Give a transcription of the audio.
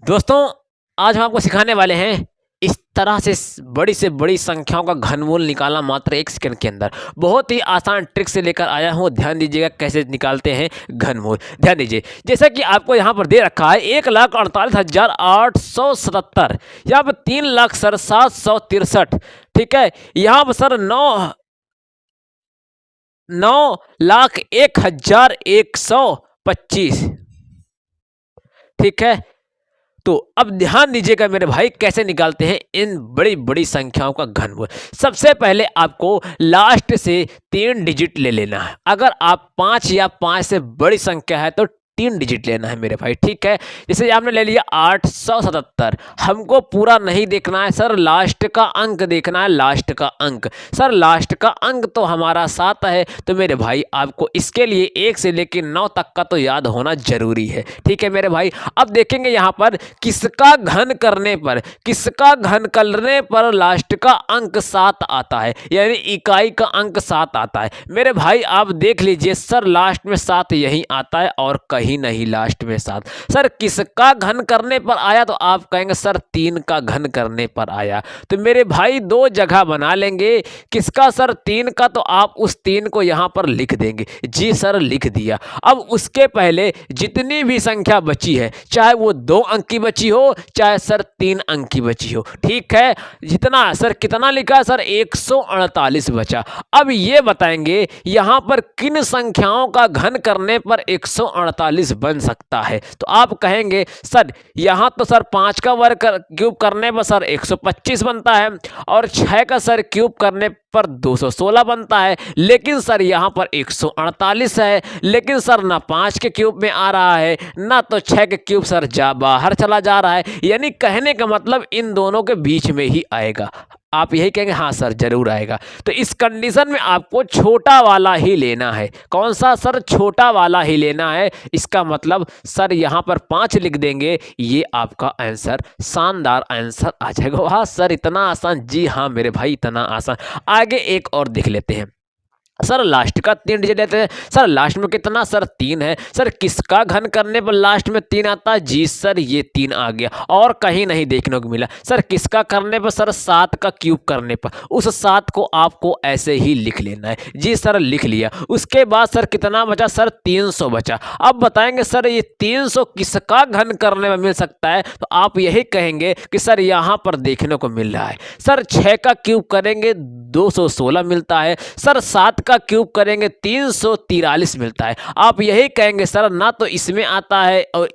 दोस्तों, आज हम आपको सिखाने वाले हैं इस तरह से बड़ी संख्याओं का घनमूल निकालना मात्र 1 सेकंड के अंदर। बहुत ही आसान ट्रिक से लेकर आया हूँ, ध्यान दीजिएगा कैसे निकालते हैं घनमूल। ध्यान दीजिए, जैसा कि आपको यहाँ पर दे रखा है 1,48,877, यहाँ पर 3,07,763, ठीक है? यहाँ पर सर 9,01,125, ठीक है? तो अब ध्यान दीजिएगा मेरे भाई कैसे निकालते हैं इन बड़ी-बड़ी संख्याओं का घनमूल। सबसे पहले आपको लास्ट से 3 डिजिट ले लेना है। अगर आप 5 या 5 से बड़ी संख्या है तो 3 डिजिट लेना है मेरे भाई, ठीक है? जैसे आपने ले लिया 877, हमको पूरा नहीं देखना है सर, लास्ट का अंक देखना है, लास्ट का अंक। सर लास्ट का अंक तो हमारा 7 है, तो मेरे भाई आपको इसके लिए 1 से लेके 9 तक का तो याद होना ज़रूरी है, ठीक है मेरे भाई? अब देखेंगे यहाँ पर किसका घन करने पर लास्ट का अंक 7 आता है, यानी इकाई का अंक 7 आता है। मेरे भाई आप देख लीजिए सर, लास्ट में 7 यहीं आता है और कहीं नहीं लास्ट में 7। सर किसका घन करने पर आया, तो आप कहेंगे सर 3 का घन करने पर आया। तो मेरे भाई 2 जगह बना लेंगे, किसका सर 3 का, तो आप उस 3 को यहाँ पर लिख देंगे। जी सर लिख दिया। अब उसके पहले जितनी भी संख्या बची है, चाहे वो 2 अंक की बची हो, चाहे सर 3 अंक की बची हो, ठीक है? जितना सर कितना लिखा है सर, 148 बचा। अब ये बताएंगे यहाँ पर किन संख्याओं का घन करने पर 148 बन सकता है। तो आप कहेंगे सर यहाँ तो सर 5 का वर्ग क्यूब करने पर सर 125 बनता है, और 6 का सर क्यूब करने पर 216 बनता है, लेकिन सर यहाँ पर 148 है, लेकिन सर ना 5 के क्यूब में आ रहा है, ना तो 6 के क्यूब सर बाहर चला जा रहा है, यानी कहने का मतलब इन दोनों के बीच में ही आएगा। आप यही कहेंगे हाँ सर जरूर आएगा। तो इस कंडीशन में आपको छोटा वाला ही लेना है। कौन सा सर? छोटा वाला ही लेना है। इसका मतलब सर यहाँ पर 5 लिख देंगे, ये आपका आंसर, शानदार आंसर आ जाएगा। वाह सर इतना आसान! जी हाँ मेरे भाई इतना आसान। आगे एक और देख लेते हैं। सर लास्ट का 3 डिजिट लेते हैं। सर लास्ट में कितना? सर 3 है। सर किसका घन करने पर लास्ट में 3 आता है? जी सर ये 3 आ गया, और कहीं नहीं देखने को मिला। सर किसका करने पर? सर 7 का क्यूब करने पर। उस 7 को आपको ऐसे ही लिख लेना है। जी सर लिख लिया। उसके बाद सर कितना बचा? सर 300 बचा। अब बताएंगे सर ये 300 किसका घन करने में मिल सकता है, तो आप यही कहेंगे कि सर यहाँ पर देखने को मिल रहा है। सर 6 का क्यूब करेंगे 216 मिलता है। सर 7 का क्यूब करेंगे 343 मिलता है। आप यही कहेंगे सर ना तो इसमें आता है और